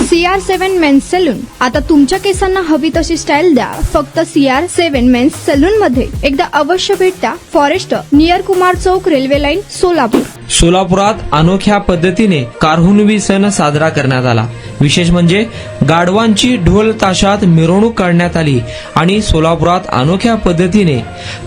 CR7 men's salon. आता तुमच्या केसांना हवी तशी स्टाईल द्या फक्त CR7 मेन्स सलून मध्ये. एकदा अवश्य भेट द्या. फॉरेस्ट नियर कुमार चौक, रेल्वे लाईन, सोलापूर. सोलापुरात अनोख्या पद्धतीने कारहुनवी सण साजरा करण्यात आला. विशेष म्हणजे गाढवांची ढोल ताशात मिरवणूक काढण्यात आली आणि सोलापुरात अनोख्या पद्धतीने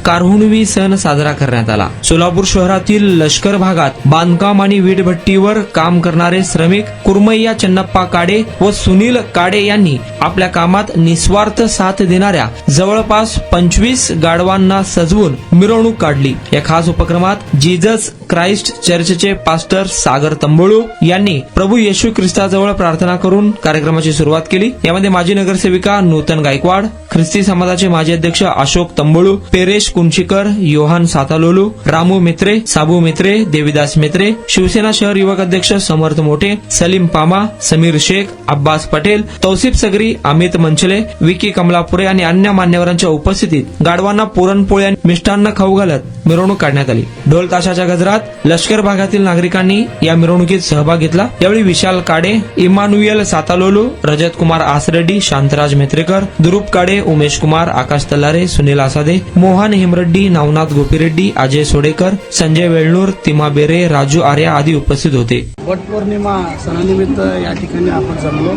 कारहुनवी सण साजरा करण्यात आला. सोलापूर शहरातील लष्कर भागात बांधकाम आणि वीटभट्टीवर काम करणारे श्रमिक कुरमय्या चन्नप्पा काडे व सुनील काडे यांनी आपल्या कामात निस्वार्थ साथ देणाऱ्या जवळपास 25 गाढवांना सजवून मिरवणूक काढली. या खास उपक्रमात जीजस क्राइस्ट चर्चचे पास्टर सागर तंबोळू यांनी प्रभू येशू ख्रिस्ताजवळ प्रार्थना करून कार्यक्रमाची सुरुवात केली. यामध्ये माजी नगरसेविका नूतन गायकवाड, ख्रिस्ती समाजाचे माजी अध्यक्ष अशोक तंबोळू, पेरेश कुंशीकर, योहान सातालोलू, रामू मित्रे, साबू मित्रे, देविदास मित्रे, शिवसेना शहर युवक अध्यक्ष समर्थ मोठे, सलीम पामा, समीर शेख, अब्बास पटेल, तौसिफ सगरी, अमित मंचले, विकी कमलापुरे आणि अन्य मान्यवरांच्या उपस्थितीत गाढवांना पुरणपोळी आणि मिष्टान्न खाऊ घालत मिरवणूक काढण्यात आली. ढोल ताशाच्या गजरात लष्कर भागातील नागरिकांनी या मिरवणुकीत सहभाग घेतला. यावेळी विशाल काडे, इमानुएल सातालोलू, रजत कुमार आसरेड्डी, शांतराज मेत्रेकर, दुरूप काडे, उमेश कुमार, आकाश तल्लारे, सुनील आसादे, मोहन हेमरेड्डी, नवनाथ गोपीरेड्डी, अजय सोडेकर, संजय वेळनूर, तिमा बेरे, राजू आर्या आदी उपस्थित होते. वटपौर्णिमा सणानिमित्त या ठिकाणी आपण जमलो.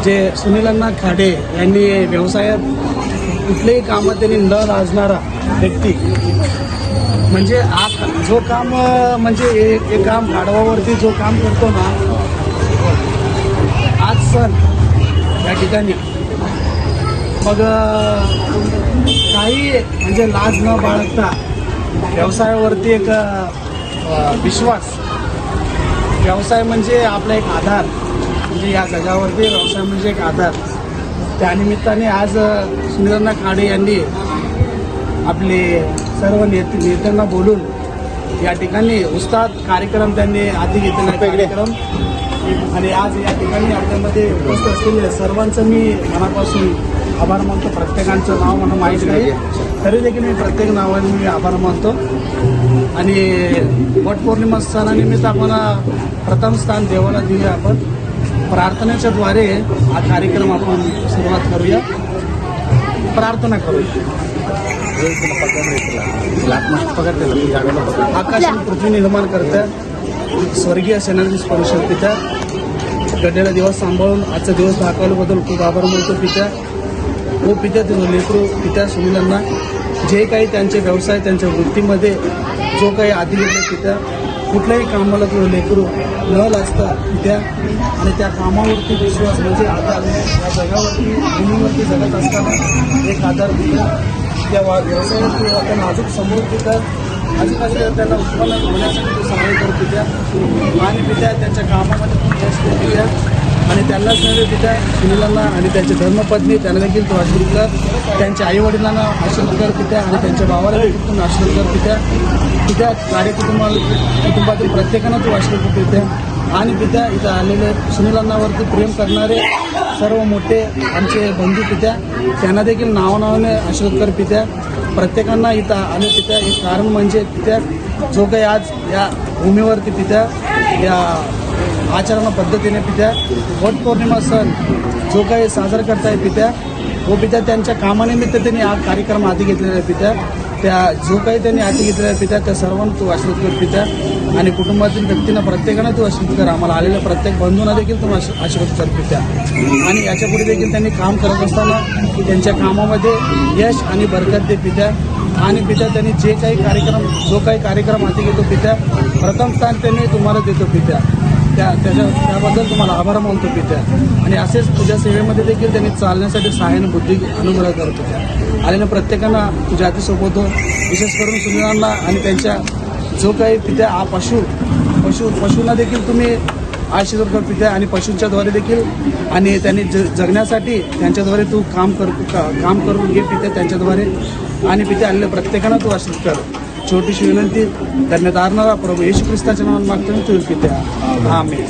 जे सुनीलांना खाडे यांनी व्यवसायात कुठलेही कामात त्यांनी न लाजणारा व्यक्ती, म्हणजे जो काम म्हणजे एक काम गाढवावरती जो काम करतो ना, आज सण या ठिकाणी मग काही म्हणजे लाज न बाळगता व्यवसायावरती एक विश्वास, व्यवसाय म्हणजे आपला एक आधार, म्हणजे या जगावरती व्यवसाय म्हणजे एक आधार. त्यानिमित्ताने आज सुनीलांना खाडे यांनी आपले सर्व नेत्यांना बोलून या ठिकाणी उस्ताद कार्यक्रम त्यांनी आधी घेतलेला कार्यक्रम, आणि आज या ठिकाणी आपल्यामध्ये उपस्थित असलेले सर्वांचं मी मनापासून आभार मानतो. प्रत्येकांचं नाव मला माहीत नाही, तरी देखील मी प्रत्येक नावाने मी आभार मानतो. आणि वटपौर्णिमा सणानिमित्त आपण प्रथम स्थान देवाला दिले. आपण प्रार्थनेच्या द्वारे हा कार्यक्रम आपण सुरुवात करूया. प्रार्थना करूया. आकाश आणि पृथ्वी निर्माण करता स्वर्गीय सेनाधीश परिषद पिता, घडलेला दिवस सांभाळून आजचा दिवस दाखवल्याबद्दल खूप आभार मानतो पिता. व पिता ते लेकरू पिता सुनीलांना जे काही त्यांचे व्यवसाय, त्यांच्या वृत्तीमध्ये जो काही आधी घेतलं पिता, कुठल्याही कामाला तो लेकरू न लाजता पिता, आणि त्या कामावरती विश्वास म्हणजे आधार, या जगावरती भूमीवरती जगत असताना एक आधार पिता, त्या व्यवसायात आता नाजूक समोर पिता, आजूबाजूला त्यांना उत्पन्न होण्यासाठी तो सहाय्य करत पिता, आणि पिता त्यांच्या कामामध्ये यश पिता, आणि त्यांनाच नव्हे पिता सुनीलांना आणि त्यांच्या धर्मपत्नी त्यांना देखील तो आशीर्वाद कर. त्यांच्या आईवडिलांना आशीर्वाद कर पिता, आणि त्यांच्या भावाला देखील तुम्ही आशीर्वाद कर पिता. पिता कुटुंबातील प्रत्येकांना तो आशीर्वाद पिता, आणि पिता इथं आलेले सुनीलांनावरती प्रेम करणारे सर्व मोठे आमचे बंधू पिता, त्यांना देखील नावाने आशीर्वाद कर पिता. प्रत्येकांना इथं आले पिता एक कारण म्हणजे पिता, जो काही आज या भूमीवरती पिता या आचरण पद्धतीने पिता वटपौर्णिमा सण जो काही साजरा करताय पिता, व पिता त्यांच्या कामानिमित्त त्यांनी हा कार्यक्रम आधी घेतलेला आहे पिता. त्या जो काही त्यांनी आधी घेतलेला आहे पिता, त्या सर्वांना तू आशीर्वाद कर पिता, आणि कुटुंबातील व्यक्तींना प्रत्येकानं तू आशीर्वाद कर. आम्हाला आलेल्या प्रत्येक बंधूंना देखील तू आशीर्वाद कर पिता. आणि याच्यापुढे देखील त्यांनी काम करत असताना त्यांच्या कामामध्ये यश आणि बरकत दे पिता. आणि पिता त्यांनी जे काही कार्यक्रम, जो काही कार्यक्रम हाती घेतो पिता, प्रथम स्थान त्यांनी तुम्हाला देतो पिता. त्याबद्दल तुम्हाला आभार मानतो पिता. आणि असेच तुझ्या सेवेमध्ये देखील त्यांनी चालण्यासाठी सहाय्याने बुद्धी अनुग्रह करतो पिता. आलेल्या प्रत्येकांना तुझ्या हाती सोबतो, विशेष करून सुनीलांना आणि त्यांच्या जो काही पिता हा पशूंना देखील तुम्ही आशीर्वाद कर पिता, आणि पशूंच्याद्वारे देखील, आणि त्यांनी जगण्यासाठी त्यांच्याद्वारे तू काम करून घे पिता त्यांच्याद्वारे. आणि पिता आलेल्या प्रत्येकांना तू आशीर्वाद कर. छोटीशी विनंती करण्यात आणणारा प्रभू येशू ख्रिस्ताच्या नावात मागतो मी, तू पिता आमेन.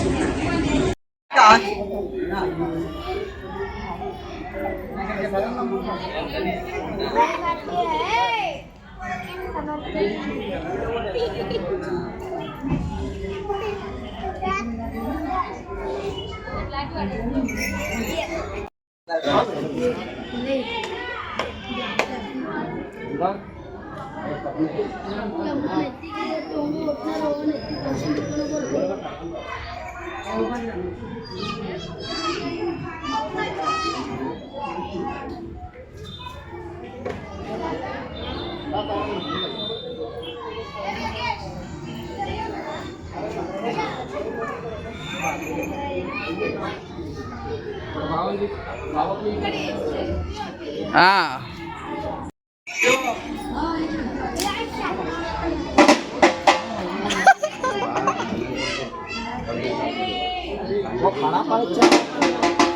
हा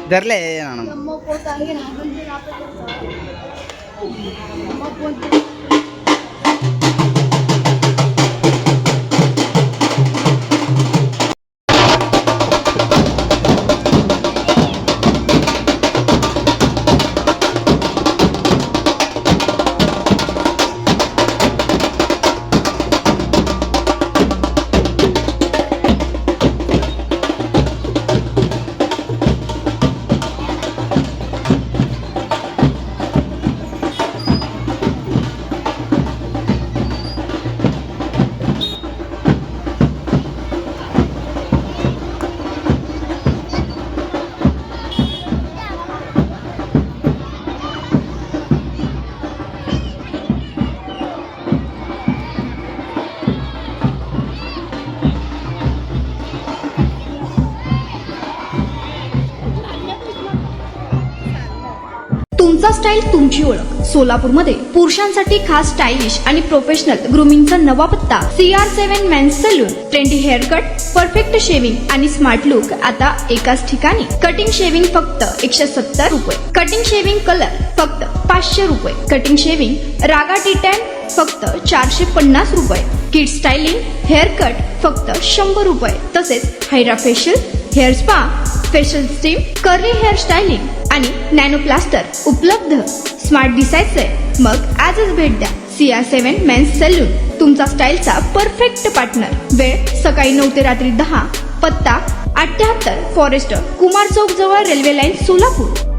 धरले ನಾನು तुमचा स्टाईल तुमची ओळख. सोलापूरमध्ये पुरुषांसाठी खास स्टायलिश आणि प्रोफेशनल ग्रूमिंगचा नवा पत्ता CR7 men's salon. Trendy haircut, perfect shaving आणि स्मार्ट लुक आता एकाच ठिकाणी. कटिंग शेविंग फक्त 170 रुपये. कटिंग शेविंग कलर फक्त 500 रुपये. कटिंग शेविंग रागा टी10 फक्त 450 रुपये. किड स्टायलिंग हेअर कट फक्त 100 रुपये. तसेच hydra facial, hair spa, facial steam, curly hair styling आणि नॅनो प्लास्टर उपलब्ध. स्मार्ट दिसायचंय मग आजच भेट द्या CR7 मेन्स सलून, तुमचा स्टाईलचा परफेक्ट पार्टनर. वेळ सकाळी 9 ते रात्री 10. पत्ता 78 फॉरेस्ट कुमार चौक जवळ रेल्वे लाईन सोलापूर.